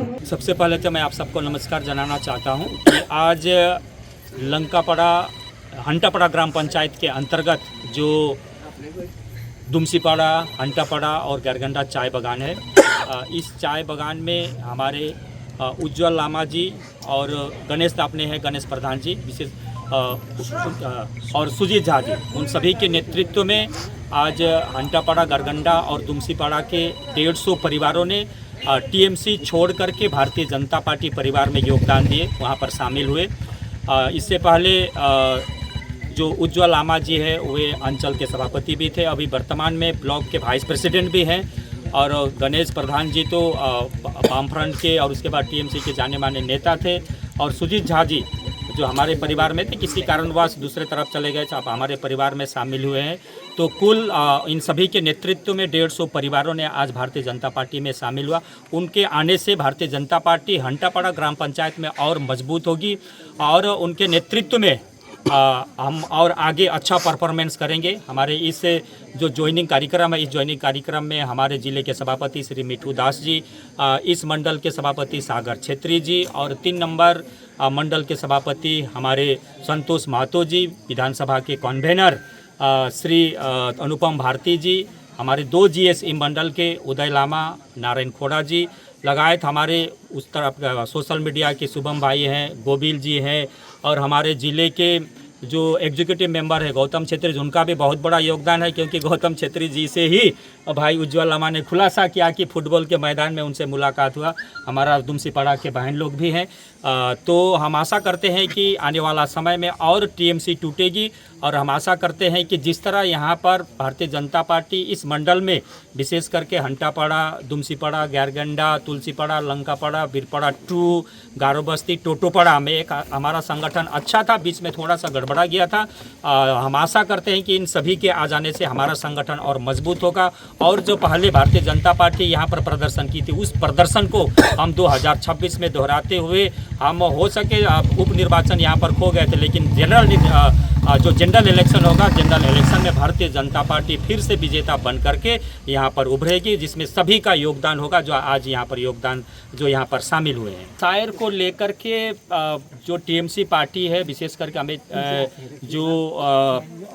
सबसे पहले तो मैं आप सबको नमस्कार जनाना चाहता हूं कि आज लंकापड़ा हंटापड़ा ग्राम पंचायत के अंतर्गत जो दुमसीपाड़ा, हंटापड़ा और गरगंडा चाय बागान है, इस चाय बागान में हमारे उज्जवल लामा जी और गणेश दापने हैं, गणेश प्रधान जी विशेष और सुजीत झा जी, उन सभी के नेतृत्व में आज हंटापड़ा, गरगंडा और दुमसीपाड़ा के 150 परिवारों ने टीएमसी छोड़ करके भारतीय जनता पार्टी परिवार में योगदान दिए, वहाँ पर शामिल हुए। इससे पहले जो उज्जवल लामा जी है वे अंचल के सभापति भी थे, अभी वर्तमान में ब्लॉक के वाइस प्रेसिडेंट भी हैं, और गणेश प्रधान जी तो वामफ्रंट के और उसके बाद टीएमसी के जाने माने नेता थे, और सुजीत झा जी जो हमारे परिवार में थे, किसी कारणवश दूसरे तरफ चले गए, आप हमारे परिवार में शामिल हुए हैं। तो कुल इन सभी के नेतृत्व में 150 परिवारों ने आज भारतीय जनता पार्टी में शामिल हुआ। उनके आने से भारतीय जनता पार्टी हंटापड़ा ग्राम पंचायत में और मजबूत होगी, और उनके नेतृत्व में हम और आगे अच्छा परफॉर्मेंस करेंगे। हमारे इस जो ज्वाइनिंग कार्यक्रम है, इस ज्वाइनिंग कार्यक्रम में हमारे ज़िले के सभापति श्री मिठू दास जी, इस मंडल के सभापति सागर छेत्री जी, और 3 नंबर मंडल के सभापति हमारे संतोष महतो जी, विधानसभा के कन्वेनर श्री अनुपम भारती जी, हमारे 2 जीएसई मंडल के उदय लामा, नारायण खोड़ा जी लगायत हमारे उस तरफ सोशल मीडिया के शुभम भाई हैं, गोविल जी हैं, और हमारे ज़िले के जो एग्जीक्यूटिव मेंबर है गौतम छेत्री, उनका भी बहुत बड़ा योगदान है, क्योंकि गौतम छेत्री जी से ही भाई उज्जवल लामा ने खुलासा किया कि फुटबॉल के मैदान में उनसे मुलाकात हुआ। हमारा दुमसीपाड़ा के बहन लोग भी हैं। तो हम आशा करते हैं कि आने वाला समय में और टीएमसी टूटेगी, और हम आशा करते हैं कि जिस तरह यहाँ पर भारतीय जनता पार्टी इस मंडल में विशेष करके हंटापड़ा, दुमसीपाड़ा, गैरगंडा, तुलसीपाड़ा, लंकापड़ा, बीरपाड़ा 2, गारो बस्ती, टोटोपाड़ा में एक हमारा संगठन अच्छा था, बीच में थोड़ा सा गड़बड़ा गया था। हम आशा करते हैं कि इन सभी के आ जाने से हमारा संगठन और मजबूत होगा, और जो पहले भारतीय जनता पार्टी यहाँ पर प्रदर्शन की थी, उस प्रदर्शन को हम 2026 में दोहराते हुए हम हो सके उप निर्वाचन यहाँ पर खो गए थे, लेकिन जो जनरल इलेक्शन होगा, जनरल इलेक्शन में भारतीय जनता पार्टी फिर से विजेता बन करके यहाँ पर उभरेगी, जिसमें सभी का योगदान होगा जो आज यहाँ पर योगदान जो यहाँ पर शामिल हुए हैं। शायर को लेकर के जो टीएमसी पार्टी है, विशेष करके हमें जो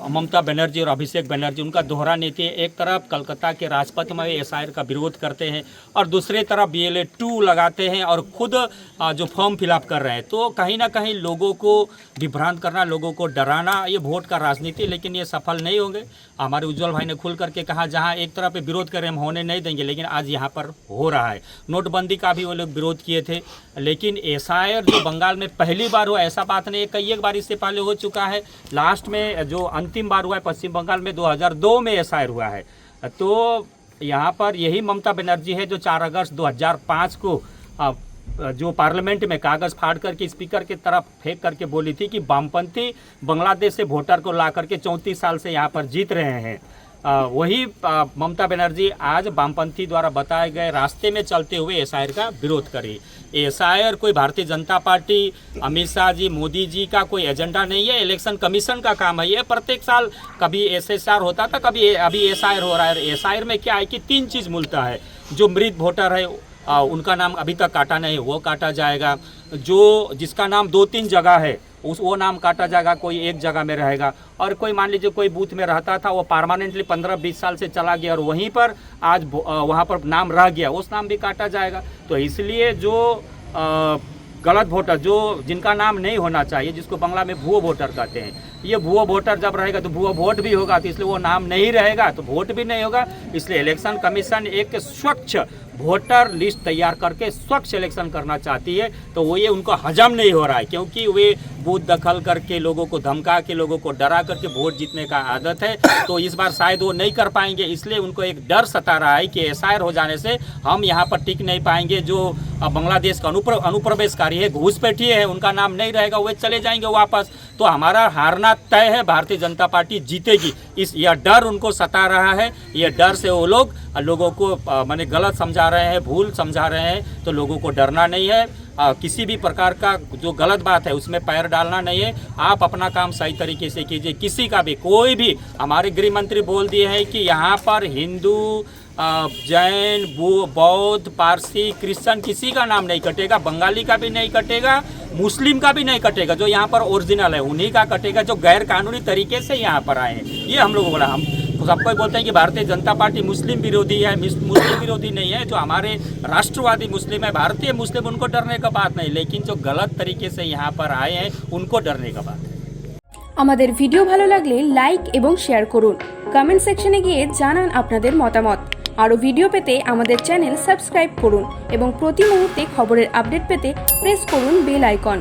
ममता बनर्जी और अभिषेक बनर्जी, उनका दोहरा नीति है। एक तरफ कलकत्ता के राजपथ में एसआईआर का विरोध करते हैं, और दूसरी तरफ BLA 2 लगाते हैं और खुद जो फॉर्म फिलअप कर रहे हैं। तो कहीं ना कहीं लोगों को विभ्रांत करना, लोगों को डराना, ये वोट का राजनीति, लेकिन ये सफल नहीं होंगे। हमारे उज्जवल भाई ने खुल करके कहा, जहाँ एक तरफ विरोध करें हम होने नहीं देंगे, लेकिन आज यहाँ पर हो रहा है। नोटबंदी का भी वो लोग विरोध किए थे, लेकिन एसआईआर जो बंगाल में पहली बार हुआ, ऐसा बात नहीं है, कई एक बार इससे पहले हो चुका है। लास्ट में जो अंतिम बार हुआ है पश्चिम बंगाल में 2002 में एसआईआर हुआ है। तो यहाँ पर यही ममता बनर्जी है जो 4 अगस्त 2005 को जो पार्लियामेंट में कागज़ फाड़ करके स्पीकर की तरफ फेंक करके बोली थी कि वामपंथी बांग्लादेश से वोटर को ला करके 34 साल से यहाँ पर जीत रहे हैं। वही ममता बनर्जी आज वामपंथी द्वारा बताए गए रास्ते में चलते हुए एसआईआर का विरोध करी। एसआईआर कोई भारतीय जनता पार्टी, अमित शाह जी, मोदी जी का कोई एजेंडा नहीं है, इलेक्शन कमीशन का काम है। ये प्रत्येक साल कभी एसएसआर होता था, कभी अभी एसआईआर हो रहा है। एसआईआर में क्या है कि 3 चीज़ मिलता है। जो मृत वोटर है उनका नाम अभी तक काटा नहीं, वो काटा जाएगा। जो जिसका नाम 2-3 जगह है वो नाम काटा जाएगा, कोई एक जगह में रहेगा। और कोई मान लीजिए कोई बूथ में रहता था, वो परमानेंटली 15-20 साल से चला गया और वहीं पर आज वहाँ पर नाम रह गया, उस नाम भी काटा जाएगा। तो इसलिए जो गलत वोटर, जो जिनका नाम नहीं होना चाहिए, जिसको बांग्ला में भुआ वोटर कहते हैं, ये भुआ वोटर जब रहेगा तो भुआ वोट भी होगा, तो इसलिए वो नाम नहीं रहेगा तो वोट भी नहीं होगा। इसलिए इलेक्शन कमीशन एक स्वच्छ वोटर लिस्ट तैयार करके स्वच्छ इलेक्शन करना चाहती है, तो वो ये उनको हजम नहीं हो रहा है, क्योंकि वे बूथ दखल करके लोगों को धमका के, लोगों को डरा करके वोट जीतने का आदत है। तो इस बार शायद वो नहीं कर पाएंगे, इसलिए उनको एक डर सता रहा है कि एसआईआर हो जाने से हम यहाँ पर टिक नहीं पाएंगे। जो बांग्लादेश का अनुप्रवेशकारी है, घूसपैठिए है, उनका नाम नहीं रहेगा, वे चले जाएंगे वापस। तो हमारा हारना तय है, भारतीय जनता पार्टी जीतेगी। यह डर उनको सता रहा है, यह डर से वो लोगों को माने गलत समझा रहे हैं, भूल समझा रहे हैं। तो लोगों को डरना नहीं है, किसी भी प्रकार का जो गलत बात है उसमें पैर डालना नहीं है। आप अपना काम सही तरीके से कीजिए। किसी का भी कोई भी, हमारे गृह मंत्री बोल दिए हैं कि यहाँ पर हिंदू जैन, बौद्ध, पारसी, क्रिश्चियन किसी का नाम नहीं कटेगा, बंगाली का भी नहीं कटेगा, मुस्लिम का भी नहीं कटेगा। जो यहाँ पर ओरिजिनल है उन्हीं का कटेगा, जो गैर कानूनी तरीके से यहाँ पर आए हैं। ये हम लोगों को बोला, हम सबको बोलते हैं कि भारतीय जनता पार्टी मुस्लिम विरोधी है। मुस्लिम विरोधी नहीं है, जो हमारे राष्ट्रवादी मुस्लिम है, भारतीय मुस्लिम, उनको डरने का बात नहीं, लेकिन जो गलत तरीके से यहाँ पर आए हैं उनको डरने का बात है। আমাদের ভিডিও ভালো লাগলে লাইক এবং শেয়ার করুন, কমেন্ট সেকশনে গিয়ে জানান আপনাদের মতামত। আরও ভিডিও পেতে আমাদের চ্যানেল সাবস্ক্রাইব করুন এবং প্রতি মুহূর্তে খবরের আপডেট পেতে প্রেস করুন বেল আইকন।